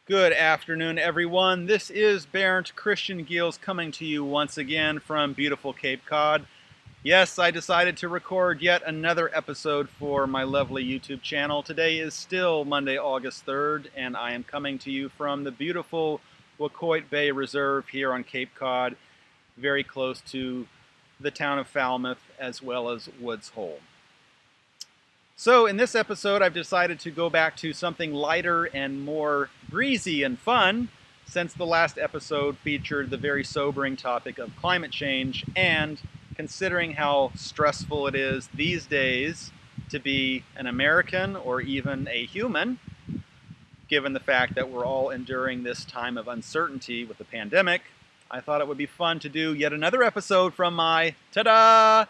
Good afternoon, everyone. This is Bernd Christian Giels coming to you once again from beautiful Cape Cod. Yes, I decided to record yet another episode for my lovely YouTube channel. Today is still Monday, August 3rd, and I am coming to you from the beautiful Wacoit Bay Reserve here on Cape Cod, very close to the town of Falmouth as well as Woods Hole. So in this episode, I've decided to go back to something lighter and more breezy and fun, since the last episode featured the very sobering topic of climate change, and considering how stressful it is these days to be an American or even a human, given the fact that we're all enduring this time of uncertainty with the pandemic, I thought it would be fun to do yet another episode from my, ta-da,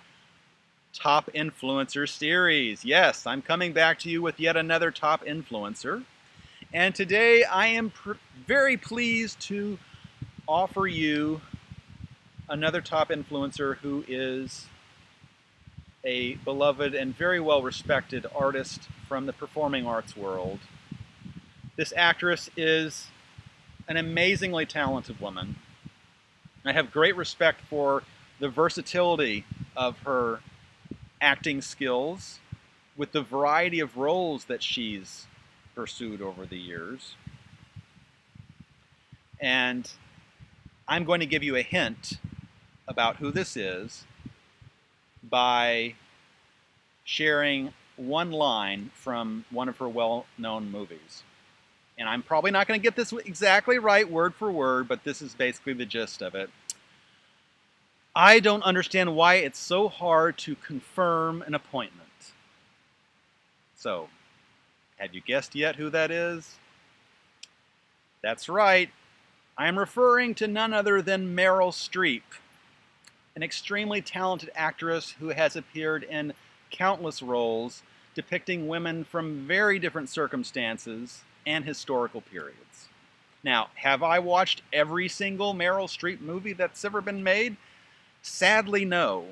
Top Influencer series. Yes, I'm coming back to you with yet another top influencer. And today I am very pleased to offer you another top influencer who is a beloved and very well respected artist from the performing arts world. This actress is an amazingly talented woman. I have great respect for the versatility of her acting skills with the variety of roles that she's pursued over the years. And I'm going to give you a hint about who this is by sharing one line from one of her well-known movies. And I'm probably not going to get this exactly right word for word, but this is basically the gist of it. I don't understand why it's so hard to confirm an appointment. So, have you guessed yet who that is? That's right. I am referring to none other than Meryl Streep, an extremely talented actress who has appeared in countless roles depicting women from very different circumstances and historical periods. Now, have I watched every single Meryl Streep movie that's ever been made? Sadly, no.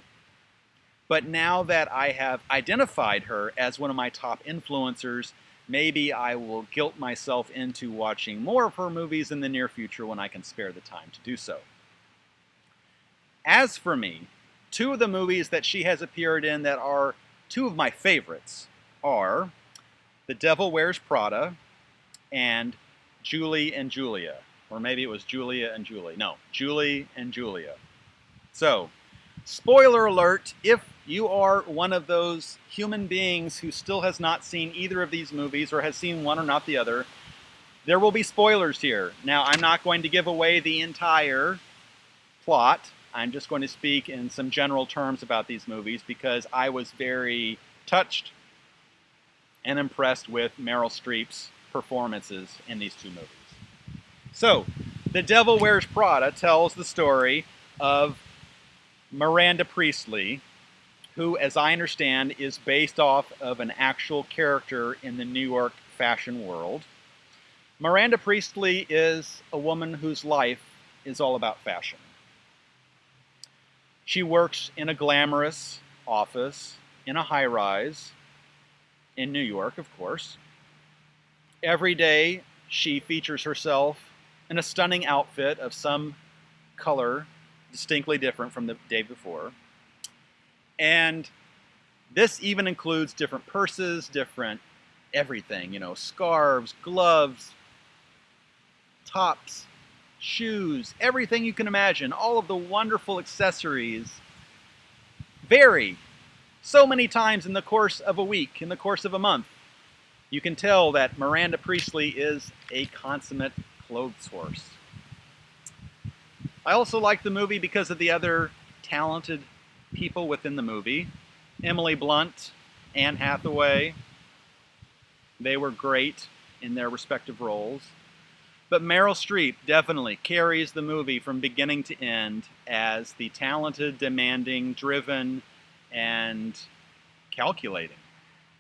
But now that I have identified her as one of my top influencers, maybe I will guilt myself into watching more of her movies in the near future when I can spare the time to do so. As for me, two of the movies that she has appeared in that are two of my favorites are The Devil Wears Prada and Julie and Julia. Or maybe it was Julia and Julie. No, Julie and Julia. So, spoiler alert, if you are one of those human beings who still has not seen either of these movies or has seen one or not the other, there will be spoilers here. Now, I'm not going to give away the entire plot. I'm just going to speak in some general terms about these movies because I was very touched and impressed with Meryl Streep's performances in these two movies. So, The Devil Wears Prada tells the story of Miranda Priestly, who, as I understand, is based off of an actual character in the New York fashion world. Miranda Priestly is a woman whose life is all about fashion. She works in a glamorous office in a high-rise in New York, of course. Every day, she features herself in a stunning outfit of some color distinctly different from the day before. And this even includes different purses, different everything, scarves, gloves, tops, shoes, everything you can imagine. All of the wonderful accessories vary so many times in the course of a week, in the course of a month. You can tell that Miranda Priestly is a consummate clothes horse. I also like the movie because of the other talented people within the movie. Emily Blunt, Anne Hathaway. They were great in their respective roles. But Meryl Streep definitely carries the movie from beginning to end as the talented, demanding, driven, and calculating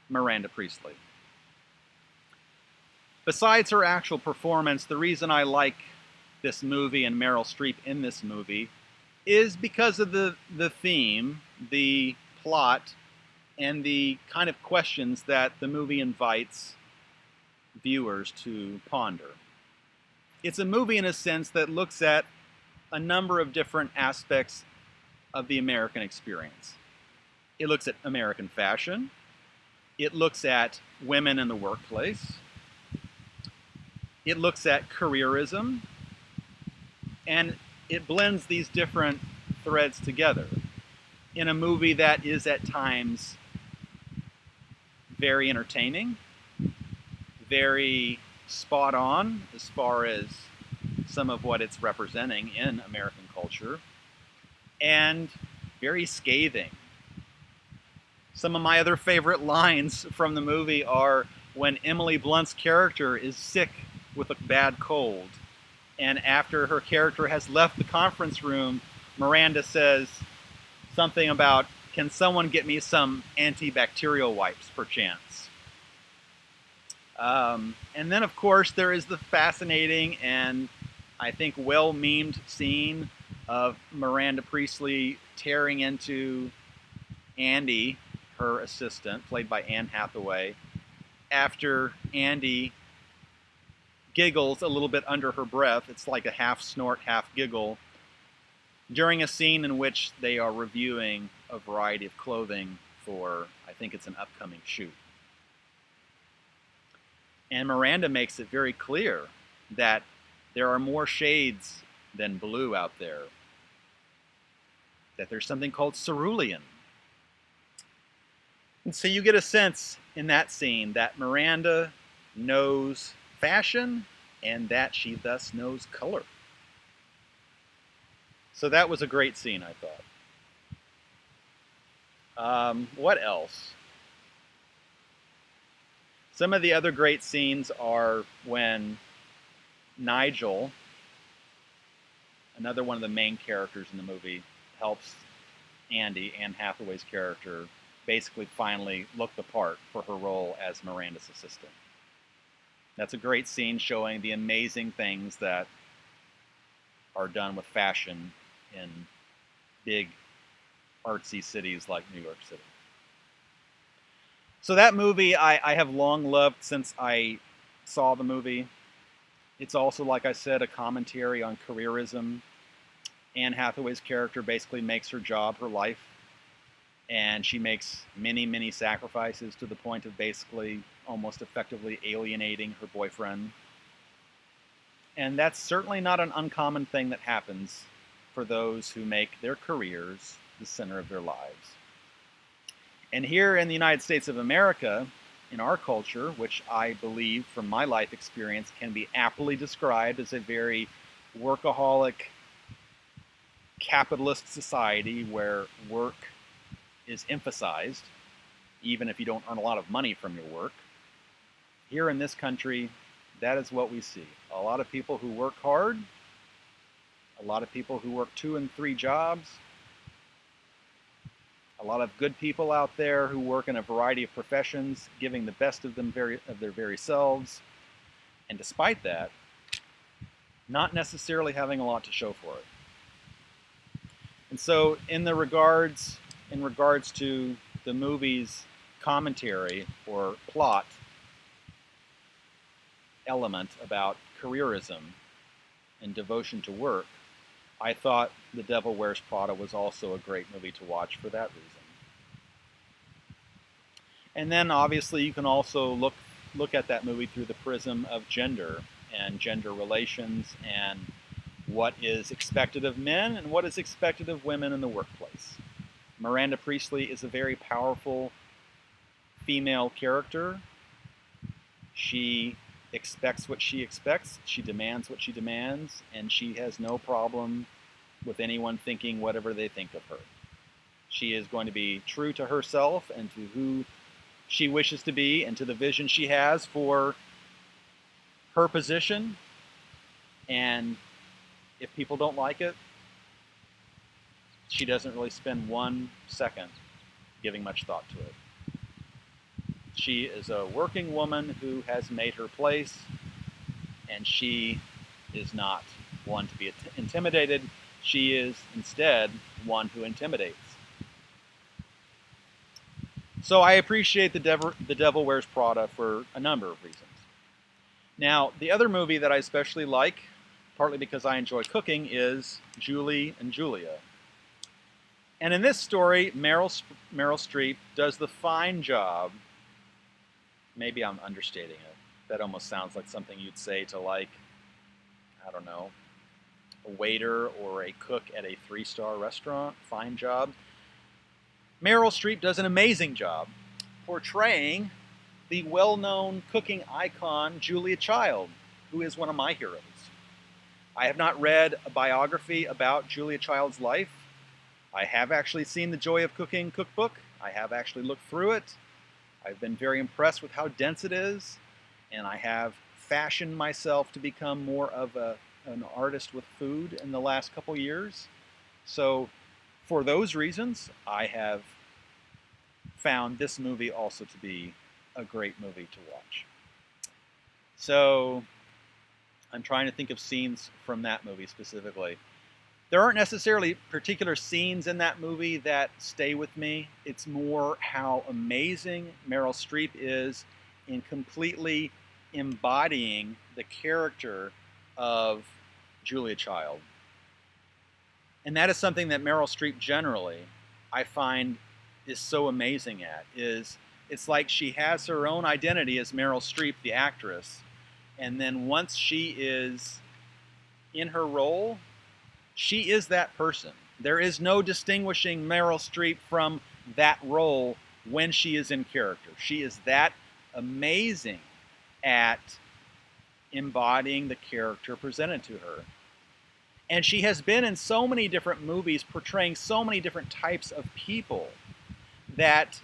Miranda Priestly. Besides her actual performance, the reason I like this movie and Meryl Streep in this movie is because of the theme, the plot, and the kind of questions that the movie invites viewers to ponder. It's a movie in a sense that looks at a number of different aspects of the American experience. It looks at American fashion. It looks at women in the workplace. It looks at careerism. And it blends these different threads together in a movie that is at times very entertaining, very spot on as far as some of what it's representing in American culture, and very scathing. Some of my other favorite lines from the movie are when Emily Blunt's character is sick with a bad cold, and after her character has left the conference room, Miranda says something about, "Can someone get me some antibacterial wipes, perchance?" And then, of course, there is the fascinating and I think well-memed scene of Miranda Priestley tearing into Andy, her assistant, played by Anne Hathaway, after Andy giggles a little bit under her breath. It's like a half snort, half giggle, during a scene in which they are reviewing a variety of clothing for, I think it's an upcoming shoot. And Miranda makes it very clear that there are more shades than blue out there, that there's something called cerulean. And so you get a sense in that scene that Miranda knows fashion and that she thus knows color. So that was a great scene, I thought. What else? Some of the other great scenes are when Nigel, another one of the main characters in the movie, helps Andy, Anne Hathaway's character, basically finally look the part for her role as Miranda's assistant. That's a great scene showing the amazing things that are done with fashion in big artsy cities like New York City. So that movie I have long loved since I saw the movie. It's also, like I said, a commentary on careerism. Anne Hathaway's character basically makes her job her life, and she makes many, many sacrifices to the point of basically almost effectively alienating her boyfriend. And that's certainly not an uncommon thing that happens for those who make their careers the center of their lives. And here in the United States of America, in our culture, which I believe from my life experience can be aptly described as a very workaholic, capitalist society where work is emphasized, even if you don't earn a lot of money from your work. Here in this country, that is what we see. A lot of people who work hard, a lot of people who work 2 and 3 jobs, a lot of good people out there who work in a variety of professions, giving the best of their very selves, and despite that, not necessarily having a lot to show for it. And so, in regards to the movie's commentary or plot element about careerism and devotion to work, I thought The Devil Wears Prada was also a great movie to watch for that reason. And then obviously you can also look at that movie through the prism of gender and gender relations and what is expected of men and what is expected of women in the workplace. Miranda Priestley is a very powerful female character. She expects what she expects, she demands what she demands, and she has no problem with anyone thinking whatever they think of her. She is going to be true to herself and to who she wishes to be and to the vision she has for her position. And if people don't like it, she doesn't really spend 1 second giving much thought to it. She is a working woman who has made her place, and she is not one to be intimidated. She is instead one who intimidates. So I appreciate The Devil Wears Prada for a number of reasons. Now, the other movie that I especially like partly because I enjoy cooking, is Julie and Julia. And in this story, Meryl Streep does the fine job. Maybe I'm understating it. That almost sounds like something you'd say to, like, I don't know, a waiter or a cook at a 3-star restaurant. Fine job. Meryl Streep does an amazing job portraying the well-known cooking icon Julia Child, who is one of my heroes. I have not read a biography about Julia Child's life. I have actually seen the Joy of Cooking cookbook. I have actually looked through it. I've been very impressed with how dense it is, and I have fashioned myself to become more of an artist with food in the last couple years. So for those reasons, I have found this movie also to be a great movie to watch. So I'm trying to think of scenes from that movie specifically. There aren't necessarily particular scenes in that movie that stay with me. It's more how amazing Meryl Streep is in completely embodying the character of Julia Child. And that is something that Meryl Streep generally, I find, is so amazing at. It's like she has her own identity as Meryl Streep, the actress, and then once she is in her role, she is that person. There is no distinguishing Meryl Streep from that role when she is in character. She is that amazing at embodying the character presented to her. And she has been in so many different movies portraying so many different types of people that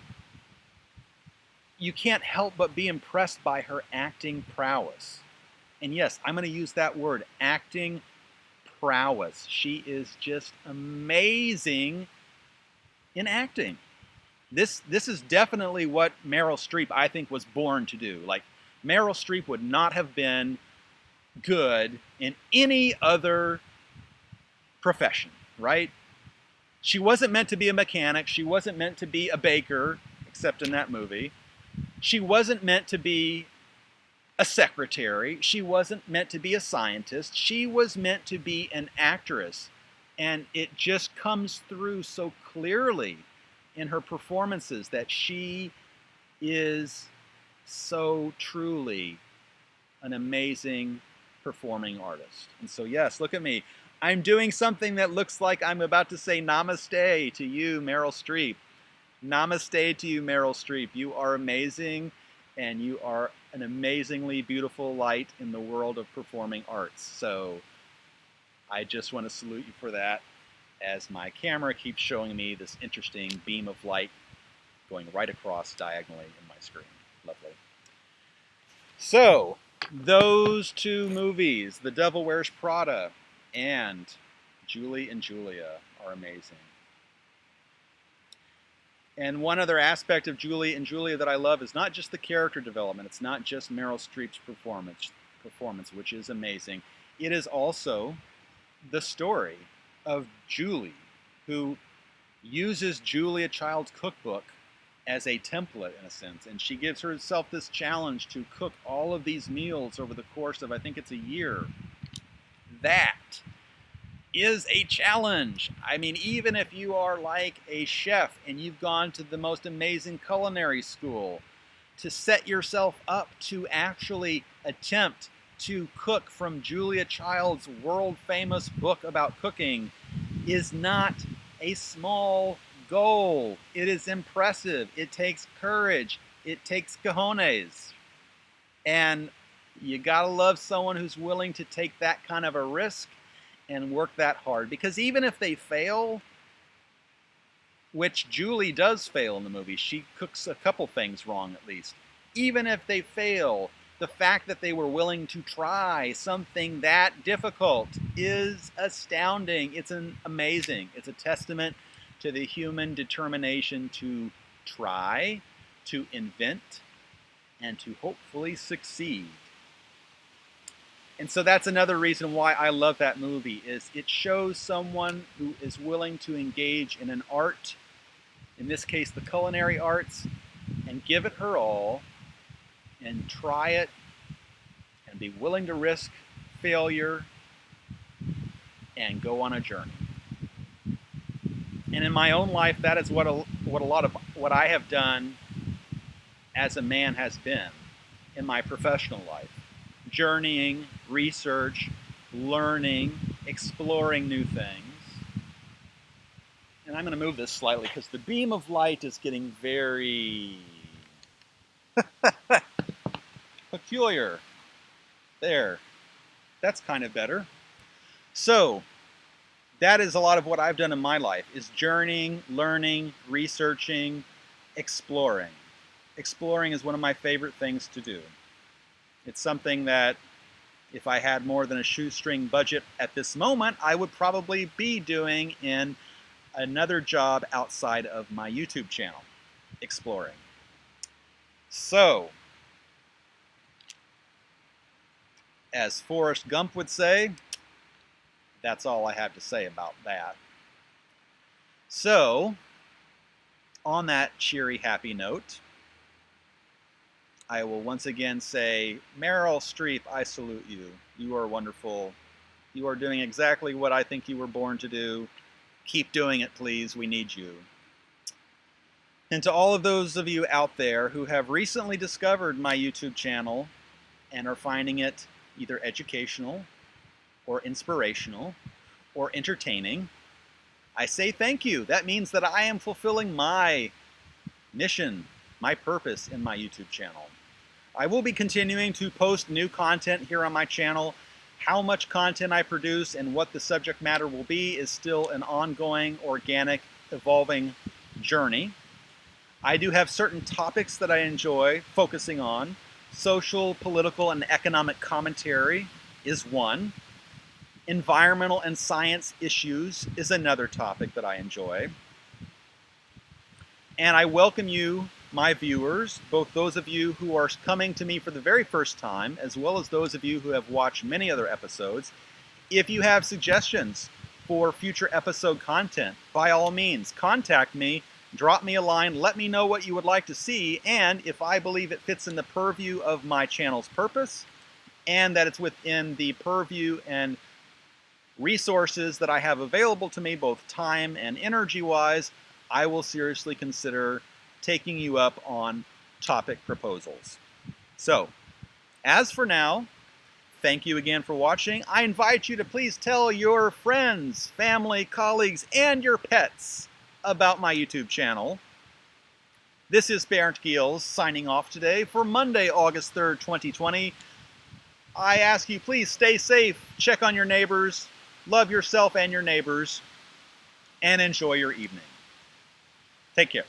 you can't help but be impressed by her acting prowess. And yes, I'm going to use that word, acting prowess. She is just amazing in acting. This is definitely what Meryl Streep, I think, was born to do. Like, Meryl Streep would not have been good in any other profession, right? She wasn't meant to be a mechanic. She wasn't meant to be a baker, except in that movie. She wasn't meant to be a secretary. She wasn't meant to be a scientist. She was meant to be an actress. And it just comes through so clearly in her performances that she is so truly an amazing performing artist. And so, yes, look at me. I'm doing something that looks like I'm about to say namaste to you, Meryl Streep. Namaste to you, Meryl Streep. You are amazing, and you are an amazingly beautiful light in the world of performing arts. So I just want to salute you for that, as my camera keeps showing me this interesting beam of light going right across diagonally in my screen. Lovely. So those two movies, The Devil Wears Prada and Julie and Julia, are amazing. And one other aspect of Julie and Julia that I love is not just the character development. It's not just Meryl Streep's performance, which is amazing. It is also the story of Julie, who uses Julia Child's cookbook as a template, in a sense. And she gives herself this challenge to cook all of these meals over the course of, I think it's a year. That is a challenge. I mean, even if you are like a chef and you've gone to the most amazing culinary school, to set yourself up to actually attempt to cook from Julia Child's world-famous book about cooking is not a small goal. It is impressive. It takes courage. It takes cojones. And you gotta love someone who's willing to take that kind of a risk and work that hard. Because even if they fail, which Julie does fail in the movie, she cooks a couple things wrong at least. Even if they fail, the fact that they were willing to try something that difficult is astounding. It's amazing. It's a testament to the human determination to try, to invent, and to hopefully succeed. And so that's another reason why I love that movie, is it shows someone who is willing to engage in an art, in this case the culinary arts, and give it her all, and try it, and be willing to risk failure, and go on a journey. And in my own life, that is what a lot of what I have done as a man has been in my professional life. Journeying, research, learning, exploring new things. And I'm going to move this slightly because the beam of light is getting very peculiar. There. That's kind of better. So, that is a lot of what I've done in my life, is journeying, learning, researching, exploring. Exploring is one of my favorite things to do. It's something that if I had more than a shoestring budget at this moment, I would probably be doing in another job outside of my YouTube channel, exploring. So, as Forrest Gump would say, that's all I have to say about that. So, on that cheery, happy note, I will once again say, Meryl Streep, I salute you. You are wonderful. You are doing exactly what I think you were born to do. Keep doing it, please. We need you. And to all of those of you out there who have recently discovered my YouTube channel and are finding it either educational or inspirational or entertaining, I say thank you. That means that I am fulfilling my mission, my purpose in my YouTube channel. I will be continuing to post new content here on my channel. How much content I produce and what the subject matter will be is still an ongoing, organic, evolving journey. I do have certain topics that I enjoy focusing on. Social, political, and economic commentary is one. Environmental and science issues is another topic that I enjoy. And I welcome you, my viewers, both those of you who are coming to me for the very first time, as well as those of you who have watched many other episodes. If you have suggestions for future episode content, by all means, contact me, drop me a line, let me know what you would like to see, and if I believe it fits in the purview of my channel's purpose, and that it's within the purview and resources that I have available to me, both time and energy-wise, I will seriously consider taking you up on topic proposals. So, as for now, thank you again for watching. I invite you to please tell your friends, family, colleagues, and your pets about my YouTube channel. This is Bernd Giels signing off today for Monday, August 3rd, 2020. I ask you, please stay safe, check on your neighbors, love yourself and your neighbors, and enjoy your evening. Take care.